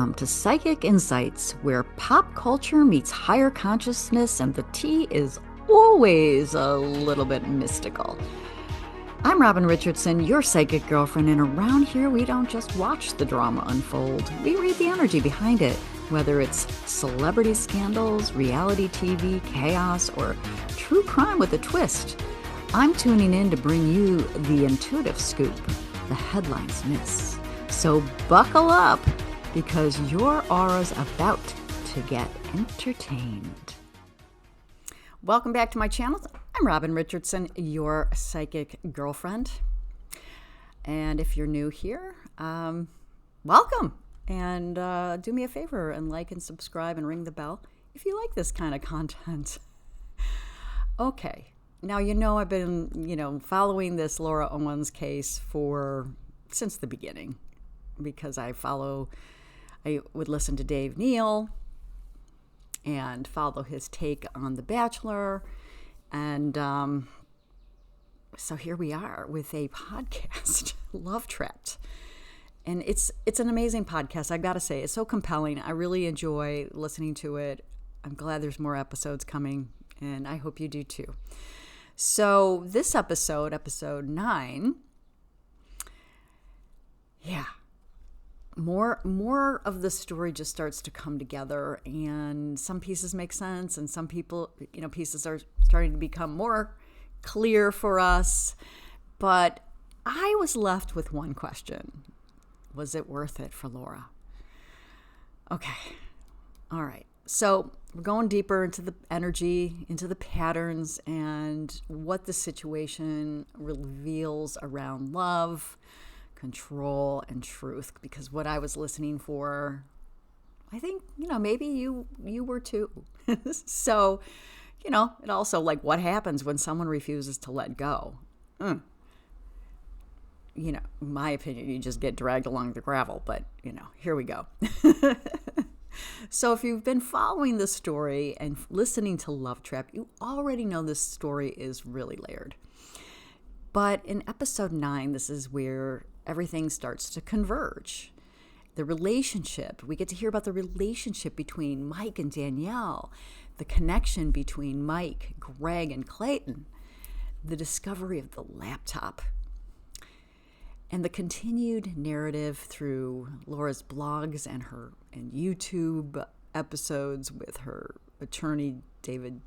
Welcome to Psychic Insights, where pop culture meets higher consciousness and the tea is always a little bit mystical. I'm Robin Richardson, your psychic girlfriend, and around here we don't just watch the drama unfold. We read the energy behind it, whether it's celebrity scandals, reality TV, chaos, or true crime with a twist. I'm tuning in to bring you the intuitive scoop the headlines miss. So buckle up, because your aura's about to get entertained. Welcome back to my channel. I'm Robin Richardson, your psychic girlfriend. And if you're new here, welcome. And do me a favor and like and subscribe and ring the bell if you like this kind of content. Okay. Now, I've been, following this Laura Owens case since the beginning, because I would listen to Dave Neal and follow his take on The Bachelor. And so here we are with a podcast, Love Trapped. And it's an amazing podcast. I've got to say, it's so compelling. I really enjoy listening to it. I'm glad there's more episodes coming, and I hope you do too. So this episode 9, more of the story just starts to come together, and some pieces make sense, and some pieces are starting to become more clear for us. But I was left with one question. Was it worth it for Laura? Okay. All right. So we're going deeper into the energy, into the patterns, and what the situation reveals around love, control, and truth. Because what I was listening for, I think, maybe you were too. So, it also, like, what happens when someone refuses to let go? In my opinion, you just get dragged along the gravel. But, here we go. So if you've been following this story and listening to Love Trap, you already know this story is really layered. But in episode 9, this is where everything starts to converge. The relationship, we get to hear about the relationship between Mike and Danielle, the connection between Mike, Greg, and Clayton, the discovery of the laptop, and the continued narrative through Laura's blogs and YouTube episodes with her attorney, David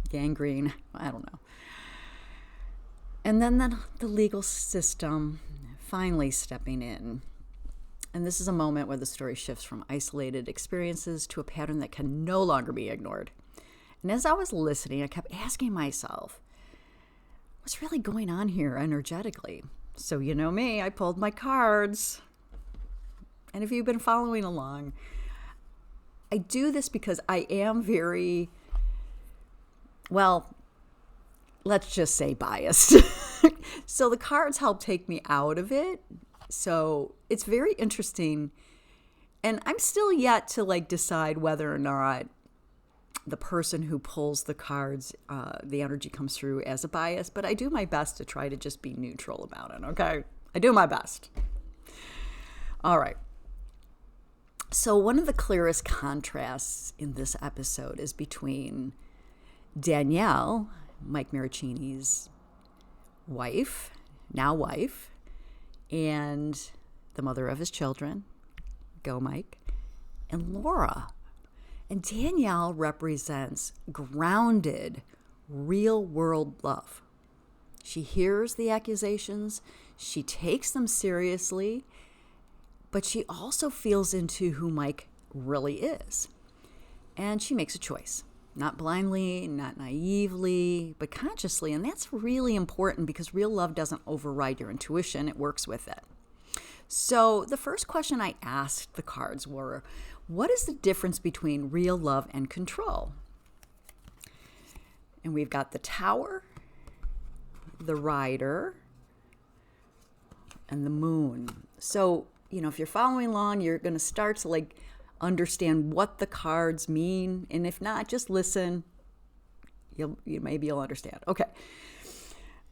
Gangrene, I don't know. And then the legal system finally stepping in. And this is a moment where the story shifts from isolated experiences to a pattern that can no longer be ignored. And as I was listening, I kept asking myself, what's really going on here energetically? So me, I pulled my cards. And if you've been following along, I do this because I am very, let's just say biased. So the cards help take me out of it. So it's very interesting. And I'm still yet to decide whether or not the person who pulls the cards, the energy comes through as a bias. But I do my best to try to just be neutral about it, okay? I do my best. All right. So one of the clearest contrasts in this episode is between Danielle, Mike Maricini's wife, and the mother of his children, go Mike, and Laura. And Danielle represents grounded, real-world love. She hears the accusations, she takes them seriously, but she also feels into who Mike really is. And she makes a choice. Not blindly, not naively, but consciously. And that's really important because real love doesn't override your intuition. It works with it. So the first question I asked the cards were, what is the difference between real love and control? And we've got the Tower, the Rider, and the Moon. So, if you're following along, you're going to start to understand what the cards mean. And if not, just listen. Maybe you'll understand. Okay.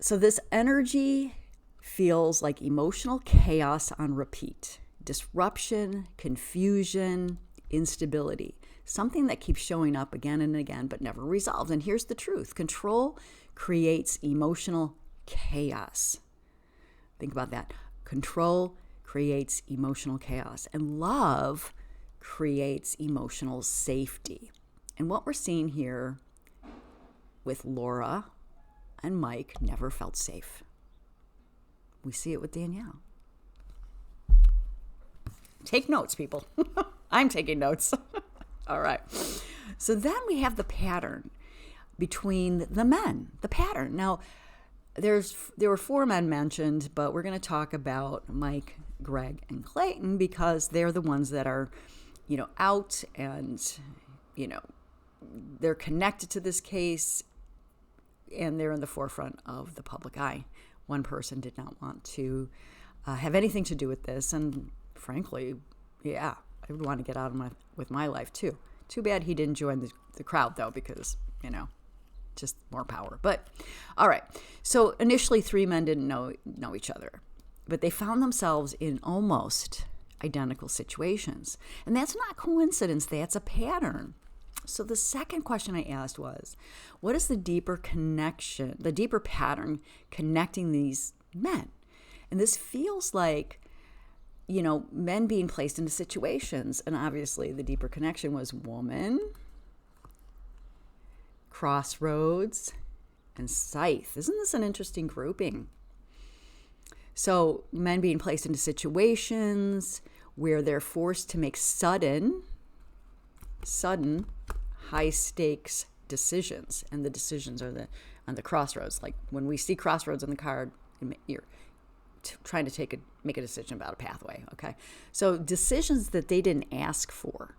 So this energy feels like emotional chaos on repeat. disruption, confusion, instability, something that keeps showing up again and again but never resolves. And here's the truth. Control creates emotional chaos. Think about that. Control creates emotional chaos, and love creates emotional safety. And what we're seeing here with Laura and Mike never felt safe. We see it with Danielle. Take notes, people. I'm taking notes. All right. So then we have the pattern between the men, the pattern. Now, there were 4 men mentioned, but we're going to talk about Mike, Greg, and Clayton because they're the ones that are, out and, they're connected to this case and they're in the forefront of the public eye. One person did not want to have anything to do with this. And frankly, yeah, I would want to get out of with my life too. Too bad he didn't join the crowd though, because, just more power. But all right. So initially 3 men didn't know each other, but they found themselves in almost identical situations. And that's not coincidence. That's a pattern. So the second question I asked was, what is the deeper connection, the deeper pattern connecting these men? And this feels like, men being placed into situations. And obviously the deeper connection was woman, crossroads, and scythe. Isn't this an interesting grouping? So men being placed into situations where they're forced to make sudden, high stakes decisions. And the decisions are on the crossroads. Like when we see crossroads on the card, you're trying to make a decision about a pathway. Okay. So decisions that they didn't ask for,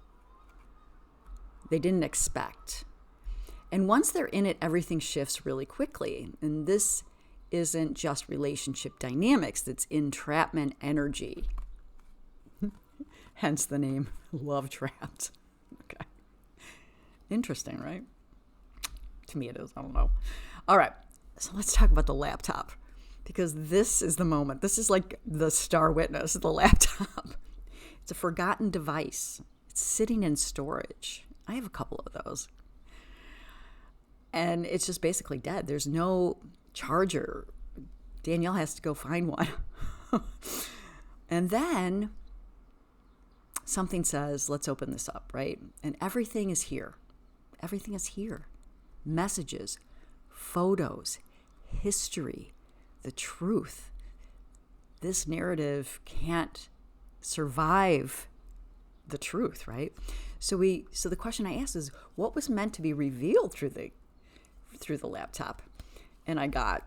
they didn't expect. And once they're in it, everything shifts really quickly. And this isn't just relationship dynamics, it's entrapment energy. Hence the name Love Trapped. Okay. Interesting, right? To me it is. I don't know. All right. So let's talk about the laptop, because this is the moment. This is like the star witness, the laptop. It's a forgotten device. It's sitting in storage. I have a couple of those. And it's just basically dead. There's no charger. Danielle has to go find one. And then something says, let's open this up, right? And everything is here. Everything is here. Messages, photos, history, the truth. This narrative can't survive the truth, right? So the question I asked is, what was meant to be revealed through the laptop? And I got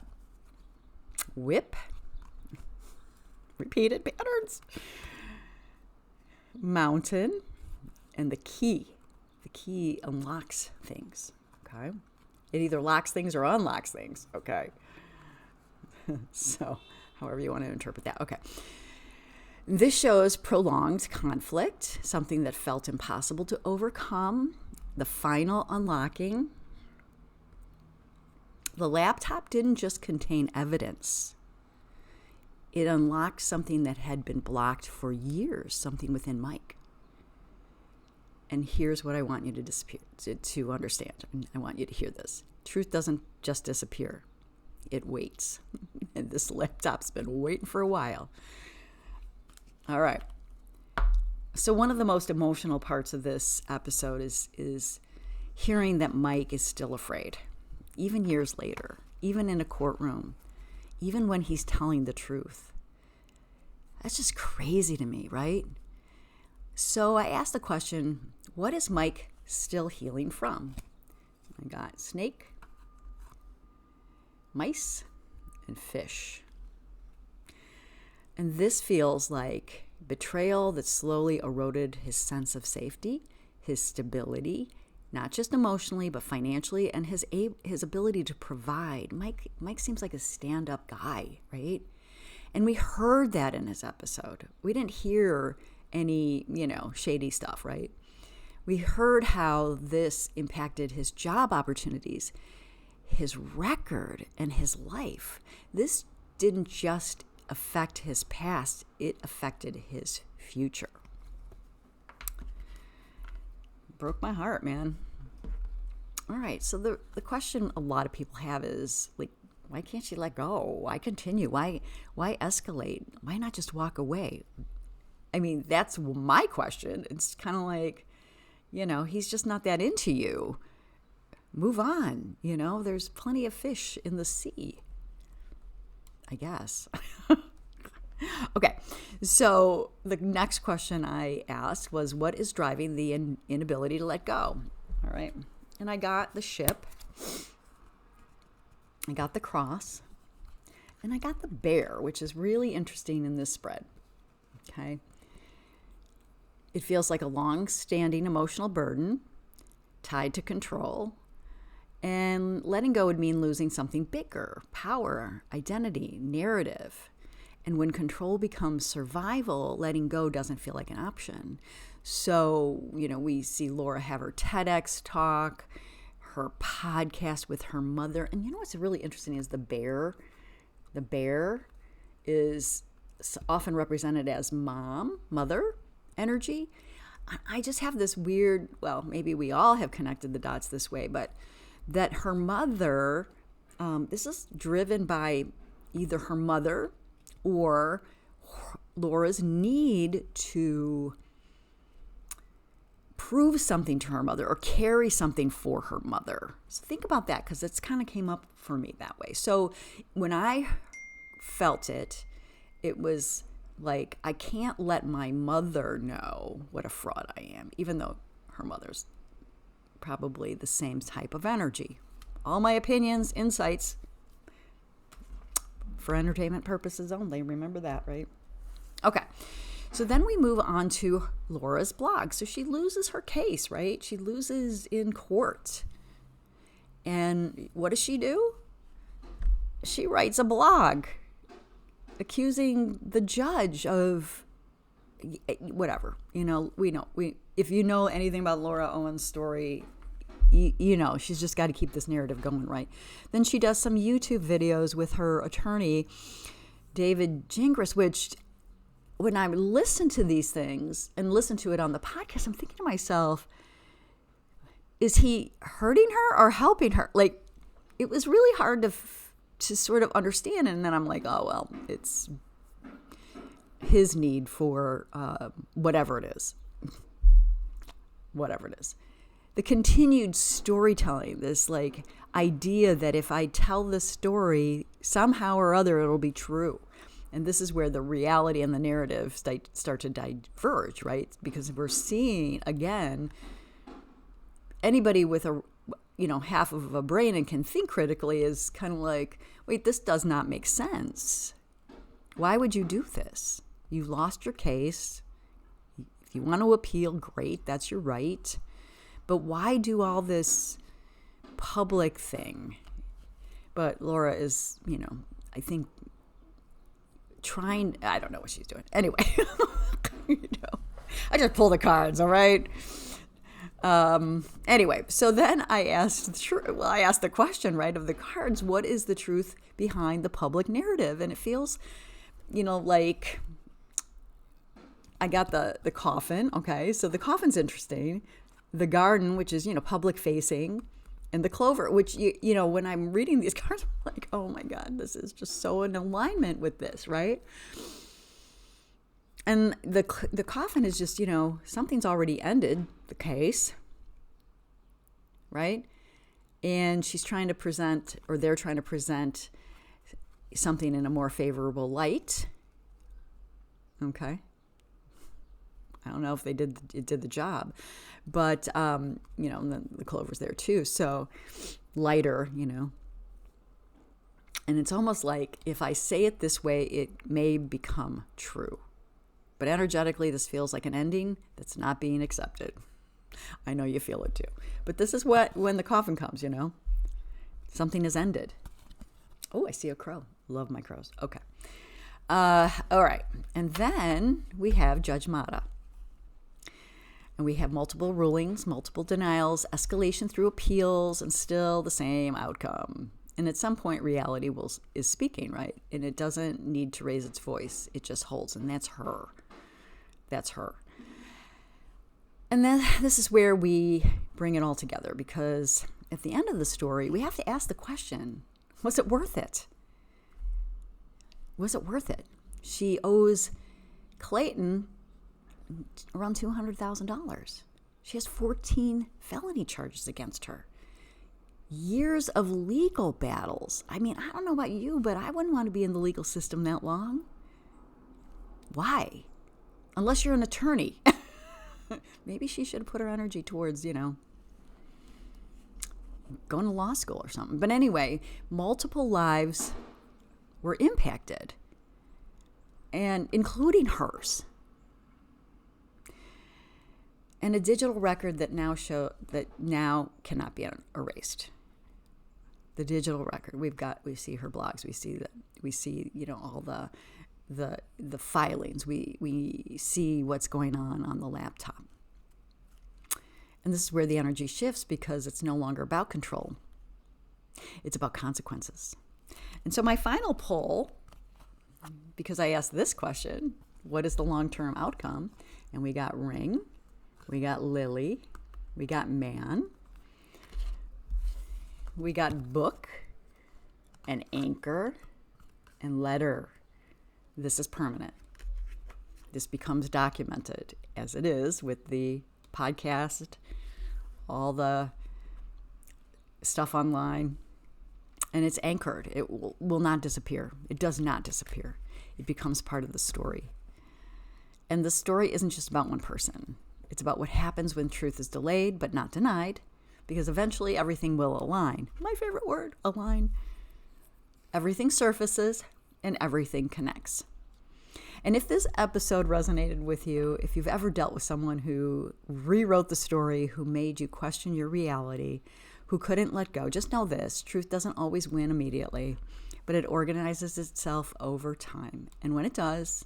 whip, repeated patterns, mountain, and the key. The key unlocks things, okay? It either locks things or unlocks things, okay? So however you want to interpret that, okay. This shows prolonged conflict, something that felt impossible to overcome, the final unlocking. The laptop didn't just contain evidence. It unlocked something that had been blocked for years, something within Mike. And here's what I want you to understand. I want you to hear this. Truth doesn't just disappear. It waits. And this laptop's been waiting for a while. All right. So one of the most emotional parts of this episode is hearing that Mike is still afraid, even years later, even in a courtroom, even when he's telling the truth. That's just crazy to me, right? So I asked the question, what is Mike still healing from? I got snake, mice, and fish. And this feels like betrayal that slowly eroded his sense of safety, his stability, not just emotionally, but financially, and his ability to provide. Mike seems like a stand-up guy, right? And we heard that in his episode. We didn't hear any, shady stuff, right? We heard how this impacted his job opportunities, his record, and his life. This didn't just affect his past, it affected his future. Broke my heart, man. All right, so the question a lot of people have is, like, why can't she let go? Why continue? Why escalate? Why not just walk away? I mean, that's my question. It's kind of like, he's just not that into you. Move on. There's plenty of fish in the sea, I guess. Okay, so the next question I asked was, what is driving the inability to let go? All right, and I got the ship, I got the cross, and I got the bear, which is really interesting in this spread. Okay, it feels like a long-standing emotional burden tied to control, and letting go would mean losing something bigger: power, identity, narrative. And when control becomes survival, letting go doesn't feel like an option. So, we see Laura have her TEDx talk, her podcast with her mother. And what's really interesting is the bear. The bear is often represented as mother energy. I just have this weird, well, maybe we all have connected the dots this way, but that her mother, this is driven by either her mother or Laura's need to prove something to her mother or carry something for her mother. So think about that, because it's kind of came up for me that way. So when I felt it, it was like, I can't let my mother know what a fraud I am, even though her mother's probably the same type of energy. All my opinions, insights, for entertainment purposes only. Remember that, right? Okay. So then we move on to Laura's blog. So she loses her case, right? She loses in court. And what does she do? She writes a blog accusing the judge of whatever. If you know anything about Laura Owen's story, she's just got to keep this narrative going, right? Then she does some YouTube videos with her attorney, David Gingras, which when I listen to these things and listen to it on the podcast, I'm thinking to myself, is he hurting her or helping her? Like, it was really hard to sort of understand. And then I'm like, oh, well, it's his need for whatever it is. Whatever it is. The continued storytelling, this like idea that if I tell this story, somehow or other it'll be true. And this is where the reality and the narrative start to diverge, right? Because we're seeing, again, anybody with a half of a brain and can think critically is kind of like, wait, this does not make sense. Why would you do this? You lost your case. If you want to appeal, great, that's your right. But why do all this public thing? But Laura is, I think trying, I don't know what she's doing. Anyway, I just pull the cards, all right? Anyway, so then I asked the question, right, of the cards, what is the truth behind the public narrative? And it feels, like I got the coffin, okay? So the coffin's interesting. The garden, which is, public facing, and the clover, which, when I'm reading these cards, I'm like, oh my God, this is just so in alignment with this, right? And the coffin is just, something's already ended the case, right? And she's trying to present, or they're trying to present something in a more favorable light, okay? I don't know if it did the job, but, and then the clover's there too. So lighter, and it's almost like if I say it this way, it may become true. But energetically, this feels like an ending that's not being accepted. I know you feel it too. But this is when the coffin comes, something has ended. Oh, I see a crow. Love my crows. Okay. All right. And then we have Judge Mata. And we have multiple rulings, multiple denials, escalation through appeals, and still the same outcome. And at some point, reality is speaking, right? And it doesn't need to raise its voice. It just holds, and that's her. That's her. And then this is where we bring it all together, because at the end of the story, we have to ask the question, was it worth it? Was it worth it? She owes Clayton around $200,000. She has 14 felony charges against her. Years of legal battles. I mean, I don't know about you, but I wouldn't want to be in the legal system that long. Why? Unless you're an attorney. Maybe she should have put her energy towards, going to law school or something. But anyway, multiple lives were impacted, and including hers. And a digital record that now cannot be erased. The digital record. We see her blogs. We see all the filings. We see what's going on the laptop. And this is where the energy shifts, because it's no longer about control. It's about consequences. And so my final poll, because I asked this question, what is the long-term outcome? And we got ring, we got lily, we got man, we got book, and anchor, and letter. This is permanent. This becomes documented, as it is with the podcast, all the stuff online, and it's anchored. It will not disappear. It does not disappear. It becomes part of the story. And the story isn't just about one person. It's about what happens when truth is delayed but not denied, because eventually everything will align. My favorite word, align. Everything surfaces and everything connects. And if this episode resonated with you, if you've ever dealt with someone who rewrote the story, who made you question your reality, who couldn't let go, just know this: truth doesn't always win immediately, but it organizes itself over time. And when it does,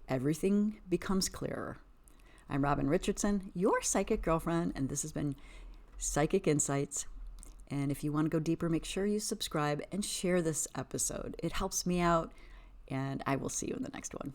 everything becomes clearer. I'm Robin Richardson, your psychic girlfriend, and this has been Psychic Insights. And if you want to go deeper, make sure you subscribe and share this episode. It helps me out, and I will see you in the next one.